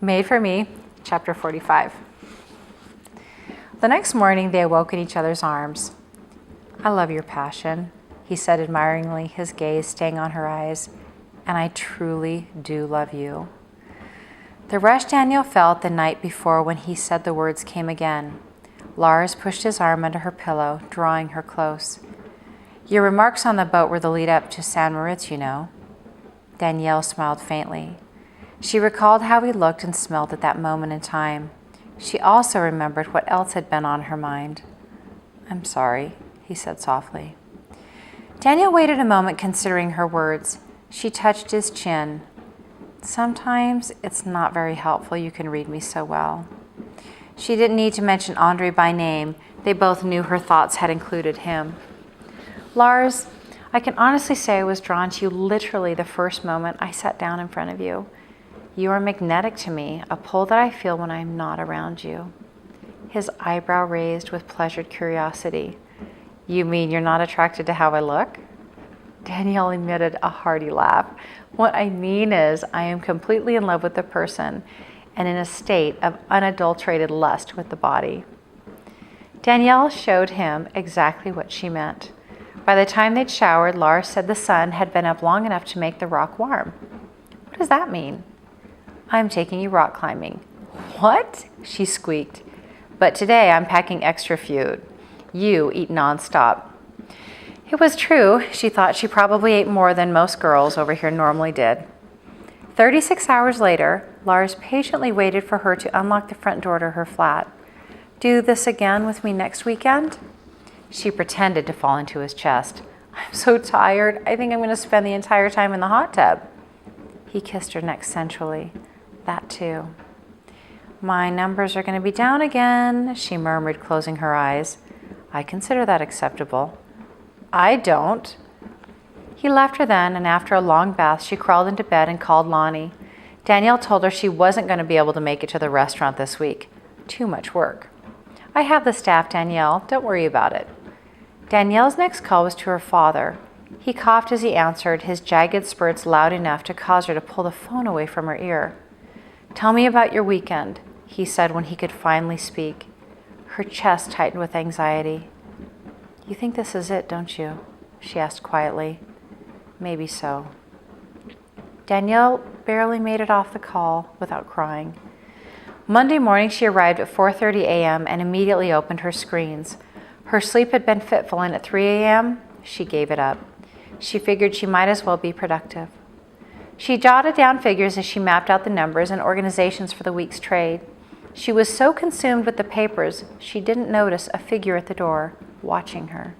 Made for Me, Chapter 45. The next morning, they awoke in each other's arms. "I love your passion," he said admiringly, his gaze staying on her eyes. "And I truly do love you." The rush Danielle felt the night before when he said the words came again. Lars pushed his arm under her pillow, drawing her close. "Your remarks on the boat were the lead up to San Moritz, you know." Danielle smiled faintly. She recalled how he looked and smelled at that moment in time. She also remembered what else had been on her mind. "I'm sorry," he said softly. Danielle waited a moment considering her words. She touched his chin. "Sometimes it's not very helpful you can read me so well." She didn't need to mention Andre by name. They both knew her thoughts had included him. "Lars, I can honestly say I was drawn to you literally the first moment I sat down in front of you. You are magnetic to me, a pull that I feel when I am not around you." His eyebrow raised with pleasured curiosity. "You mean you're not attracted to how I look?" Danielle emitted a hearty laugh. "What I mean is I am completely in love with the person and in a state of unadulterated lust with the body." Danielle showed him exactly what she meant. By the time they'd showered, Lars said the sun had been up long enough to make the rock warm. "What does that mean?" "I'm taking you rock climbing." "What?" she squeaked. "But today I'm packing extra food. You eat nonstop." It was true. She thought she probably ate more than most girls over here normally did. 36 hours later, Lars patiently waited for her to unlock the front door to her flat. "Do this again with me next weekend?" She pretended to fall into his chest. "I'm so tired. I think I'm going to spend the entire time in the hot tub." He kissed her neck sensually. "That too." "My numbers are going to be down again," she murmured, closing her eyes. "I consider that acceptable." "I don't." He left her then, and after a long bath, she crawled into bed and called Lonnie. Danielle told her she wasn't going to be able to make it to the restaurant this week. Too much work. "I have the staff, Danielle. Don't worry about it." Danielle's next call was to her father. He coughed as he answered, his jagged spurts loud enough to cause her to pull the phone away from her ear. "Tell me about your weekend," he said when he could finally speak. Her chest tightened with anxiety. "You think this is it, don't you?" she asked quietly. "Maybe so." Danielle barely made it off the call without crying. Monday morning she arrived at 4:30 a.m. and immediately opened her screens. Her sleep had been fitful, and at 3 a.m. she gave it up. She figured she might as well be productive. She jotted down figures as she mapped out the numbers and organizations for the week's trade. She was so consumed with the papers, she didn't notice a figure at the door, watching her.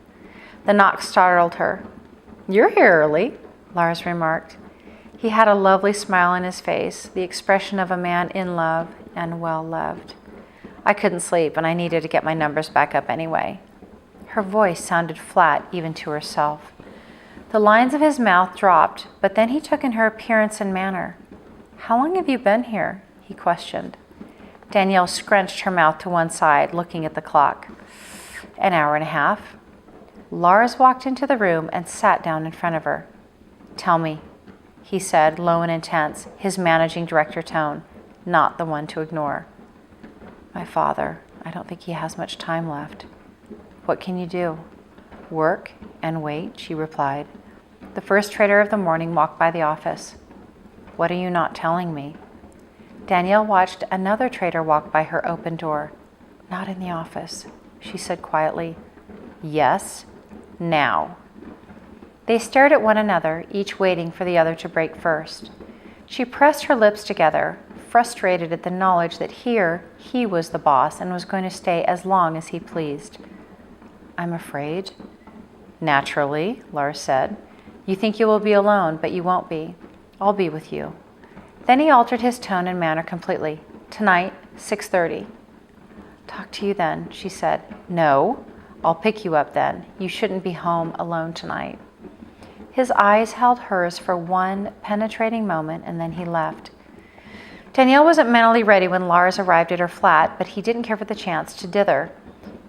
The knock startled her. "You're here early," Lars remarked. He had a lovely smile on his face, the expression of a man in love and well loved. "I couldn't sleep, and I needed to get my numbers back up anyway." Her voice sounded flat even to herself. The lines of his mouth dropped, but then he took in her appearance and manner. "How long have you been here?" he questioned. Danielle scrunched her mouth to one side, looking at the clock. "An hour and a half." Lars walked into the room and sat down in front of her. "Tell me," he said, low and intense, his managing director tone, not the one to ignore. "My father, I don't think he has much time left." "What can you do?" "Work and wait," she replied. The first trader of the morning walked by the office. "What are you not telling me?" Danielle watched another trader walk by her open door. "Not in the office," she said quietly. "Yes, now." They stared at one another, each waiting for the other to break first. She pressed her lips together, frustrated at the knowledge that here he was the boss and was going to stay as long as he pleased. "I'm afraid." "Naturally," Lars said. "You think you will be alone, but you won't be. I'll be with you." Then he altered his tone and manner completely. "Tonight, 6:30. "Talk to you then," she said. "No, I'll pick you up then. You shouldn't be home alone tonight." His eyes held hers for one penetrating moment, and then he left. Danielle wasn't mentally ready when Lars arrived at her flat, but he didn't care for the chance to dither.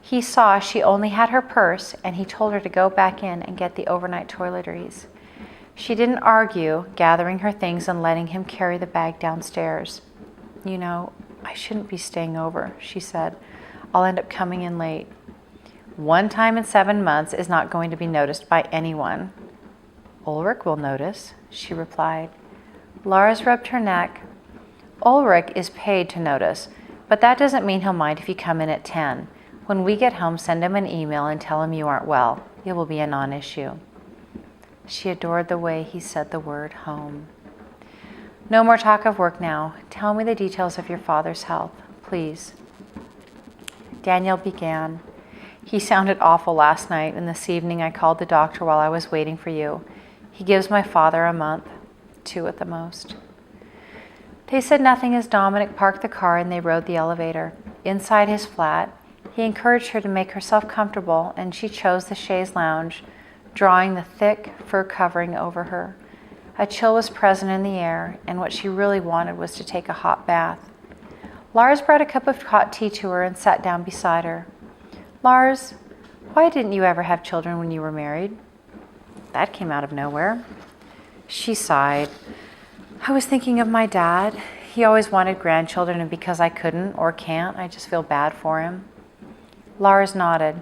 He saw she only had her purse, and he told her to go back in and get the overnight toiletries. She didn't argue, gathering her things and letting him carry the bag downstairs. You know, I shouldn't be staying over, she said. I'll end up coming in late. 1 time in 7 months is not going to be noticed by anyone. Ulrich will notice, she replied. Lars rubbed her neck. Ulrich is paid to notice, but that doesn't mean he'll mind if you come in at 10. When we get home, send him an email and tell him you aren't well. It will be a non-issue. She adored the way he said the word home. No more talk of work now. Tell me the details of your father's health, please. Danielle began. He sounded awful last night, and this evening I called the doctor while I was waiting for you. He gives my father a month, 2 at the most. They said nothing as Dominic parked the car and they rode the elevator. Inside his flat, he encouraged her to make herself comfortable, and she chose the chaise lounge, drawing the thick fur covering over her. A chill was present in the air, and what she really wanted was to take a hot bath. Lars brought a cup of hot tea to her and sat down beside her. Lars, why didn't you ever have children when you were married? That came out of nowhere. She sighed. I was thinking of my dad. He always wanted grandchildren, and because I couldn't or can't, I just feel bad for him. Lars nodded.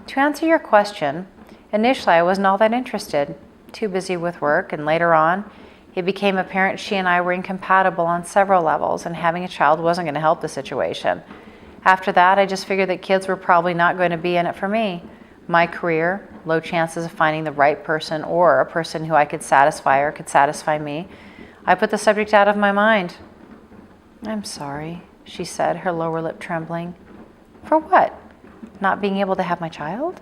To answer your question, initially I wasn't all that interested. Too busy with work, and later on, it became apparent she and I were incompatible on several levels, and having a child wasn't going to help the situation. After that, I just figured that kids were probably not going to be in it for me. My career, low chances of finding the right person or a person who I could satisfy or could satisfy me. I put the subject out of my mind. I'm sorry, she said, her lower lip trembling. For what? Not being able to have my child?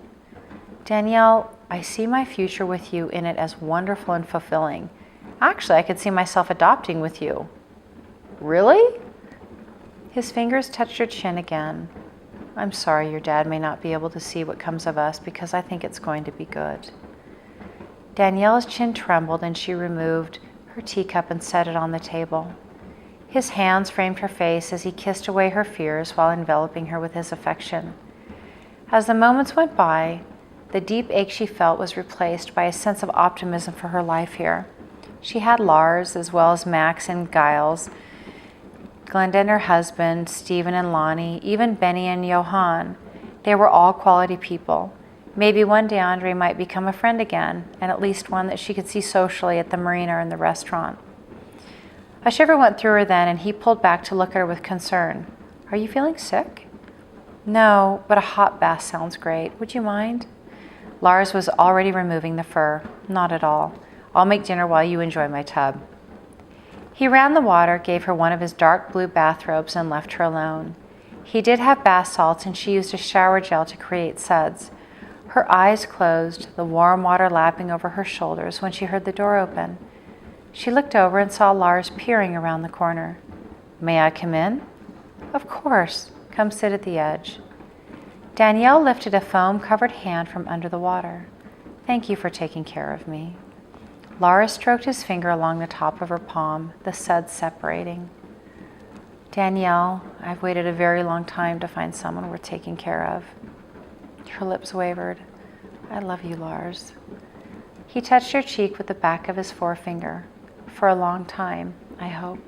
Danielle, I see my future with you in it as wonderful and fulfilling. Actually, I could see myself adopting with you. Really? His fingers touched her chin again. I'm sorry your dad may not be able to see what comes of us because I think it's going to be good. Danielle's chin trembled and she removed her teacup and set it on the table. His hands framed her face as he kissed away her fears while enveloping her with his affection. As the moments went by, the deep ache she felt was replaced by a sense of optimism for her life here. She had Lars, as well as Max and Giles, Glenda and her husband, Stephen and Lonnie, even Benny and Johan. They were all quality people. Maybe one day Andre might become a friend again, and at least one that she could see socially at the marina or in the restaurant. A shiver went through her then, and he pulled back to look at her with concern. Are you feeling sick? No, but a hot bath sounds great. Would you mind? Lars was already removing the fur. Not at all. I'll make dinner while you enjoy my tub. He ran the water, gave her one of his dark blue bathrobes, and left her alone. He did have bath salts, and she used a shower gel to create suds. Her eyes closed, the warm water lapping over her shoulders when she heard the door open. She looked over and saw Lars peering around the corner. May I come in? Of course. Come sit at the edge. Danielle lifted a foam-covered hand from under the water. Thank you for taking care of me. Lars stroked his finger along the top of her palm, the suds separating. Danielle, I've waited a very long time to find someone worth taking care of. Her lips wavered. I love you, Lars. He touched her cheek with the back of his forefinger. For a long time, I hope.